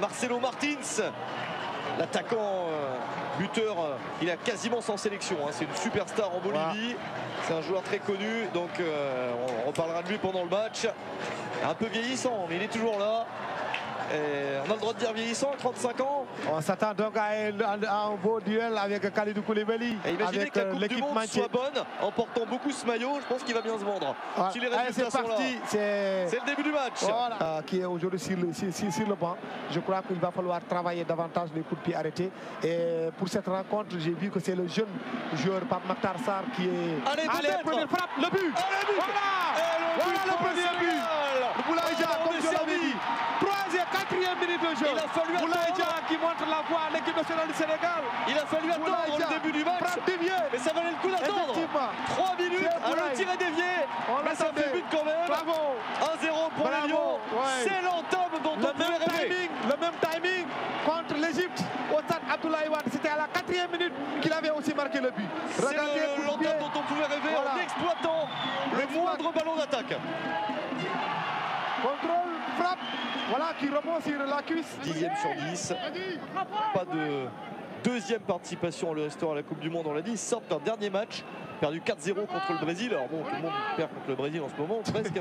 Marcelo Martins, l'attaquant buteur, il est quasiment sans sélection, hein. C'est une superstar en Bolivie, c'est un joueur très connu, donc on reparlera de lui pendant le match. Un peu vieillissant, mais il est toujours là. Et on a le droit de dire vieillissant, 35 ans. On s'attend donc à un beau duel avec Kalidou Koulibaly. Et imaginez avec que la Coupe du Monde Manche soit bonne en portant beaucoup ce maillot. Je pense qu'il va bien se vendre. Si les résultats sont là, c'est le début du match. Voilà. Qui est aujourd'hui sur le banc. Je crois qu'il va falloir travailler davantage les coups de pied arrêtés. Et pour cette rencontre, j'ai vu que c'est le jeune joueur Pape Makhtar Sarr qui est... Allez, première frappe, le but. Voilà le premier but. Boulaye Dia, comme je l'avais dit. 4e minute de jeu. Il a fallu Boulaye Dia qui montre la voie à l'équipe nationale du Sénégal. Il a fallu attendre le début du match. Mais ça valait le coup d'attendre. 3 minutes à le tirer dévié. Mais ça fait but quand même. Bravo. 1-0 pour les Lions. C'est l'entame dont on pouvait rêver. Le même timing contre l'Égypte au stade Abdoulaye Wade. C'était à la 4e minute qu'il avait aussi marqué le but. C'est l'entame dont on pouvait rêver en exploitant le moindre ballon d'attaque. Contrôle, frappe, voilà qui rebond sur la cuisse. 10e sur 10. Pas de deuxième participation au restaurant à la Coupe du Monde, on l'a dit. Ils sortent d'un dernier match, perdu 4-0 contre le Brésil. Alors bon, tout le monde perd contre le Brésil en ce moment, presque.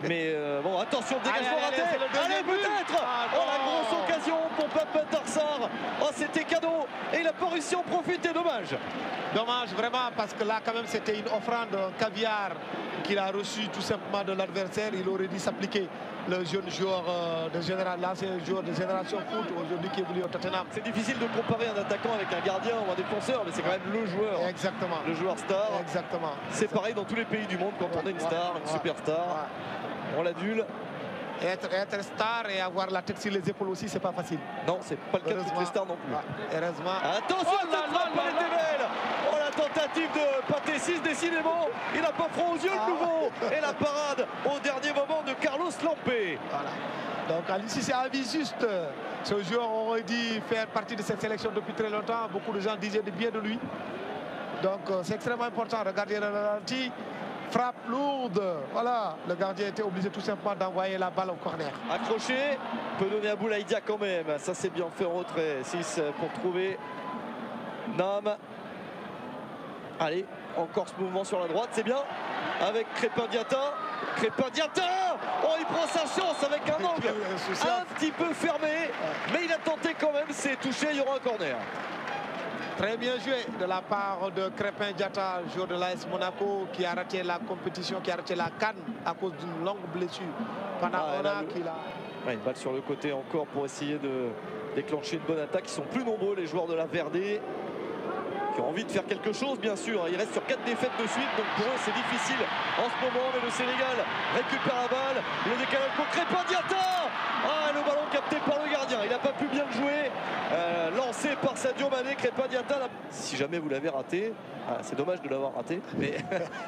Mais bon, attention, dégagement raté. Allez, peut-être. Oh, la grosse occasion pour Pape Makhtar Sarr. Oh, c'était cadeau. Et il n'a pas réussi à en profiter, dommage. Dommage, vraiment, parce que là, quand même, c'était une offrande, un caviar qu'il a reçu tout simplement de l'adversaire. Il aurait dû s'appliquer. Le jeune joueur l'ancien joueur de Génération Foot, aujourd'hui qui évolue au Tottenham. C'est difficile de comparer un attaquant avec un gardien ou un défenseur, mais c'est quand même le joueur. Exactement. Le joueur star. Exactement. C'est pareil dans tous les pays du monde quand on a une star, une superstar. On l'adule. Être star et avoir la tête sur les épaules aussi, c'est pas facile. Non, c'est pas le cas de toutes les stars non plus. Heureusement. Attention, cette frappe, elle était belle. Oh, la tentative de Pathé 6, décidément. Il n'a pas froid aux yeux, le nouveau. Et la parade au dernier moment de Carlos Lampé. Voilà. Donc, à l'issue, c'est avis juste. Ce joueur aurait dû faire partie de cette sélection depuis très longtemps. Beaucoup de gens disaient du bien de lui. Donc, c'est extrêmement important. Regardez le ralenti. Frappe lourde, voilà, le gardien était obligé tout simplement d'envoyer la balle au corner. Accroché, peut donner à Boulaye Dia quand même, ça c'est bien fait en retrait. 6 pour trouver Nam. Allez, encore ce mouvement sur la droite, c'est bien, avec Crépin Diatta. Oh, il prend sa chance avec un angle un petit peu fermé, mais il a tenté quand même, c'est touché, il y aura un corner. Très bien joué de la part de Crépin Diatta, joueur de l'AS Monaco, qui a raté la compétition, qui a raté la CAN à cause d'une longue blessure. Pendant un an qu'il a... Une balle sur le côté encore pour essayer de déclencher une bonne attaque. Ils sont plus nombreux, les joueurs de la Verdé, qui ont envie de faire quelque chose, bien sûr. Ils restent sur 4 défaites de suite, donc pour eux c'est difficile en ce moment. Mais le Sénégal récupère la balle, le décalage pour Crépin Diatta. Ah, le ballon capté par le gardien, il n'a pas pu bien le jouer. Lancé par Sadio Mané, Crépin Diatta. Si jamais vous l'avez raté, c'est dommage de l'avoir raté, mais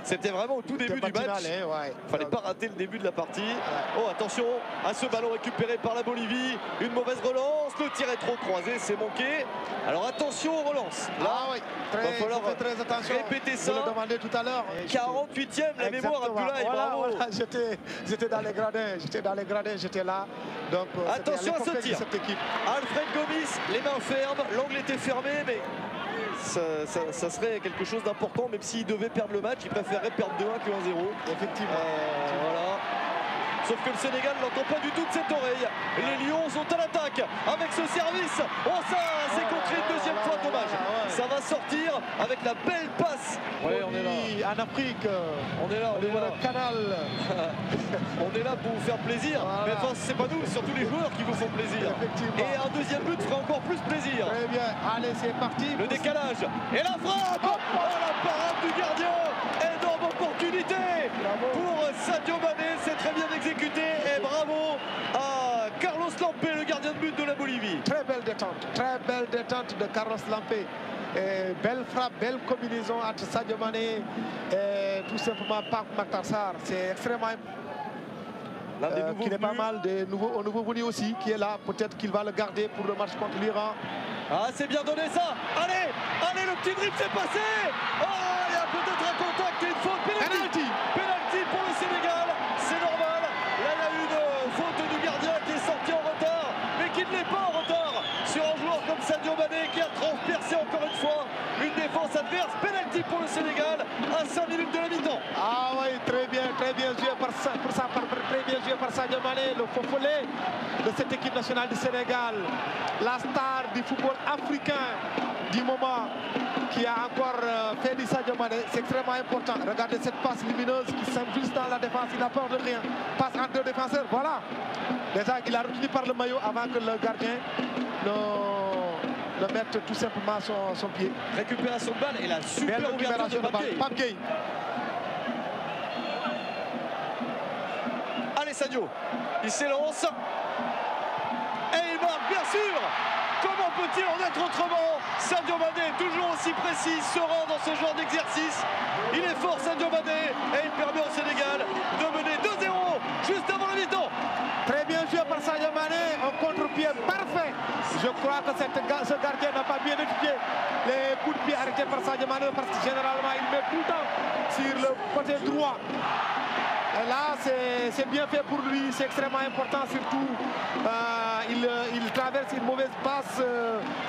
c'était vraiment au tout début du match. Il fallait pas rater le début de la partie. Oh, attention à ce ballon récupéré par la Bolivie. Une mauvaise relance, le tir est trop croisé, c'est manqué. Alors attention aux relances. Là, il va falloir très attention. répéter ça. Je le demandais tout à l'heure. 48e, la mémoire, Abdoulaye, bravo. Voilà, j'étais dans les gradins, j'étais là. Donc, attention à ce tir. Alfred Gomis, les mains fermes, l'angle était fermé, mais ça serait quelque chose d'important, même s'il devait perdre le match, il préférerait perdre 2-1 que 1-0. Effectivement. Voilà. Sauf que le Sénégal n'entend pas du tout de cette oreille. Les Lions sont à l'attaque avec ce service. Oh, ça, c'est contré une deuxième fois, dommage. Ça va sortir avec la belle passe. Ouais, on est là. En Afrique, on est là, on est là. Le canal. On est là pour vous faire plaisir. Mais enfin, c'est pas nous, c'est surtout les joueurs qui vous font plaisir. Et un deuxième but ferait encore plus plaisir. Très bien. Allez, c'est parti. Le décalage. Et la frappe. Oh, la parade du gardien. Énorme opportunité pour Sadio Mané. C'est très bien exécuté. Et bravo à Carlos Lampé, le gardien de but de la Bolivie. Très belle détente de Carlos Lampé. Et belle frappe, belle combinaison entre Sadio Mané et tout simplement Pape Makhtar Sarr. C'est extrêmement qui n'est pas mal au nouveau venu aussi, qui est là. Peut-être qu'il va le garder pour le match contre l'Iran. Ah, c'est bien donné ça. Allez, le petit dribble s'est passé. Oh, il y a peut-être un contact et une faute. Penalty pour le Sénégal. C'est normal. Là, il y a une faute du gardien qui est sorti en retard, mais qui ne n'est pas en retard sur un joueur comme Sadio Mané qui a transpercé encore une fois une défense adverse. Penalty pour le Sénégal à 5 minutes de la mi-temps. Ah oui, très bien joué très bien joué par Sadio Mané, le faux follet de cette équipe nationale du Sénégal, la star du football africain du moment, qui a encore fait du Sadio Mané. C'est extrêmement important. Regardez cette passe lumineuse qui s'infiltre dans la défense, il n'a peur de rien. Passe entre deux défenseurs, voilà. Déjà, il a retenu par le maillot avant que le gardien ne mette tout simplement son pied. Récupération de balle et la super ouverture de Pape Gueye. Allez Sadio, il s'élance et il marque bien sûr. Comment peut-il en être autrement? Sadio Mané toujours aussi précis, serein dans ce genre d'exercice. Il est fort Sadio Mané et il permet au Sénégal de mener 2-0 juste avant la mi-temps. Très bien joué par Sadio Mané, un contre-pied parfait. Je crois que ce gardien n'a pas bien étudié les coups de pied arrêtés par Sadio Mané, parce que généralement il met tout le temps sur le côté droit. Et là, c'est bien fait pour lui, c'est extrêmement important, surtout il traverse une mauvaise passe,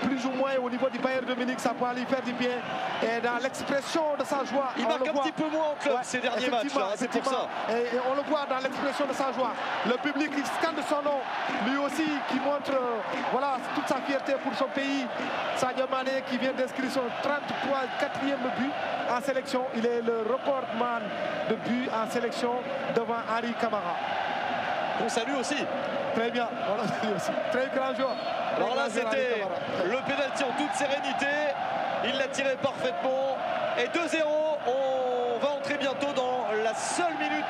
plus ou moins au niveau du Bayern de Munich, ça peut lui faire du bien. Et dans l'expression de sa joie, il marque un petit peu moins en club ces derniers matchs, c'est pour ça. Et on le voit dans l'expression de sa joie. Le public, il scande son nom, lui aussi, qui montre voilà, toute sa fierté pour son pays. Sadio Mané qui vient d'inscrire son 34e but en sélection. Il est le recordman de buts en sélection devant Henri Camara. On salue aussi. Très bien, on le salue aussi. Très grand joueur. Alors là, c'était le pénalty en toute sérénité. Il l'a tiré parfaitement. Et 2-0, on va entrer bientôt dans la seule minute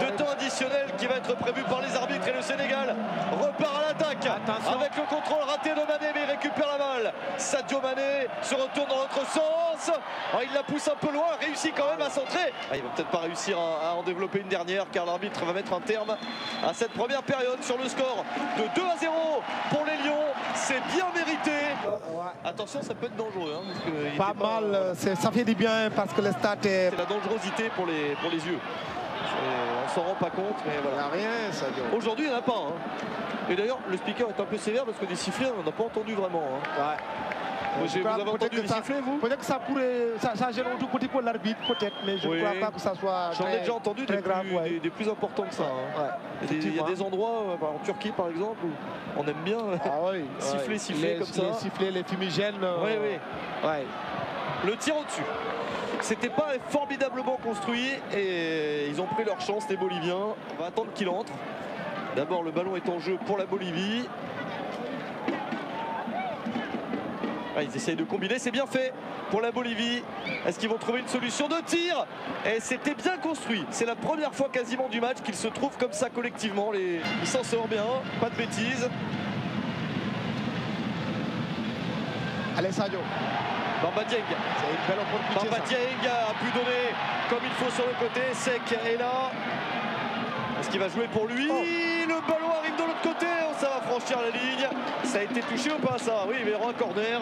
de temps additionnel qui va être prévu par les arbitres. Et le Sénégal repart à l'attaque avec le contrôle raté de Mané, mais il récupère la balle. Sadio Mané se retourne dans l'autre sens. Alors, il la pousse un peu loin, réussit quand même à centrer. Il va peut-être pas réussir à en développer une dernière, car l'arbitre va mettre un terme à cette première période sur le score de 2-0 pour les Lions. C'est bien mérité. Attention, ça peut être dangereux. Pas mal, ça fait du bien parce que le stade est... C'est la dangerosité pour les yeux. On s'en rend pas compte, mais voilà. Il n'y a rien, Sadio. Aujourd'hui, il n'y en a pas. Et d'ailleurs, le speaker est un peu sévère parce que des sifflets, on n'a pas entendu vraiment. Ouais. Vous avez entendu des sifflets, vous? Peut-être que ça pourrait... Ça gêne un tout petit peu l'arbitre, peut-être, mais je ne crois pas que ça soit J'en ai déjà entendu des plus importants que ça. Il y a des endroits, en Turquie par exemple, où on aime bien siffler comme ça. Les sifflets, les fumigènes. Le tir au-dessus. C'était pas formidablement construit et ils ont pris leur chance, les Boliviens. On va attendre qu'il entre. D'abord, le ballon est en jeu pour la Bolivie. Ils essayent de combiner, c'est bien fait pour la Bolivie. Est-ce qu'ils vont trouver une solution de tir? Et c'était bien construit. C'est la première fois quasiment du match qu'ils se trouvent comme ça collectivement. Ils s'en sortent bien, pas de bêtises. Allez Sadio. Bamba Dieng. C'est une belle opportunité. Bamba Dieng a pu donner comme il faut sur le côté. Sek est là. Est-ce qu'il va jouer pour lui? Le ballon arrive de l'autre côté. Ça va franchir la ligne. Ça a été touché ou pas ça? Oui, il y aura un corner.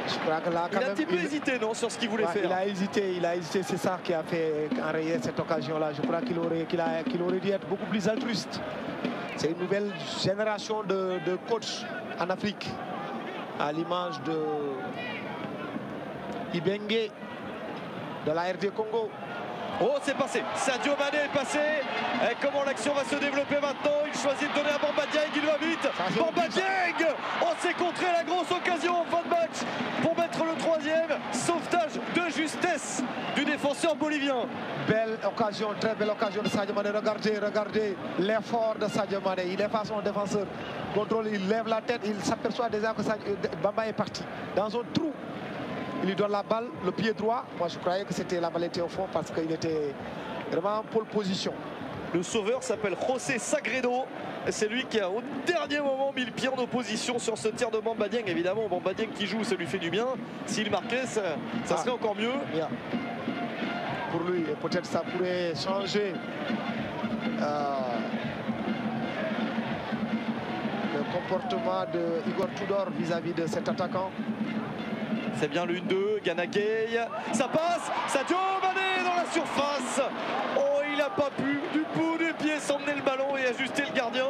Je crois que là, il a un petit peu hésité, non, sur ce qu'il voulait faire. Il a hésité. C'est ça qui a fait enrayer cette occasion-là. Je crois qu'il aurait dû être beaucoup plus altruiste. C'est une nouvelle génération de coachs en Afrique, à l'image de Ibengue de la RD Congo. Oh, c'est passé. Sadio Mané est passé. Et comment l'action va se développer maintenant? Il choisit de donner à Bamba Dieng. Il va vite. Bamba Dieng. Oh, c'est contré la grosse occasion en fin de match pour mettre le troisième. Sauvetage de justesse du défenseur bolivien. Belle occasion, très belle occasion de Sadio Mané. Regardez l'effort de Sadio Mané. Il est face à son défenseur. Contrôle, il lève la tête. Il s'aperçoit déjà que Bamba est parti dans un trou. Il lui donne la balle, le pied droit. Moi, je croyais que la balle était au fond parce qu'il était vraiment en pole position. Le sauveur s'appelle José Sagredo. C'est lui qui a, au dernier moment, mis le pied en opposition sur ce tir de Bamba Dieng. Évidemment, Bamba Dieng qui joue, ça lui fait du bien. S'il marquait, ça serait encore mieux. Bien. Pour lui, et peut-être ça pourrait changer le comportement de Igor Tudor vis-à-vis de cet attaquant. C'est bien le 1-2, Gana Gueye, ça passe, Sadio Mané dans la surface. Oh, il n'a pas pu du bout du pied s'emmener le ballon et ajuster le gardien.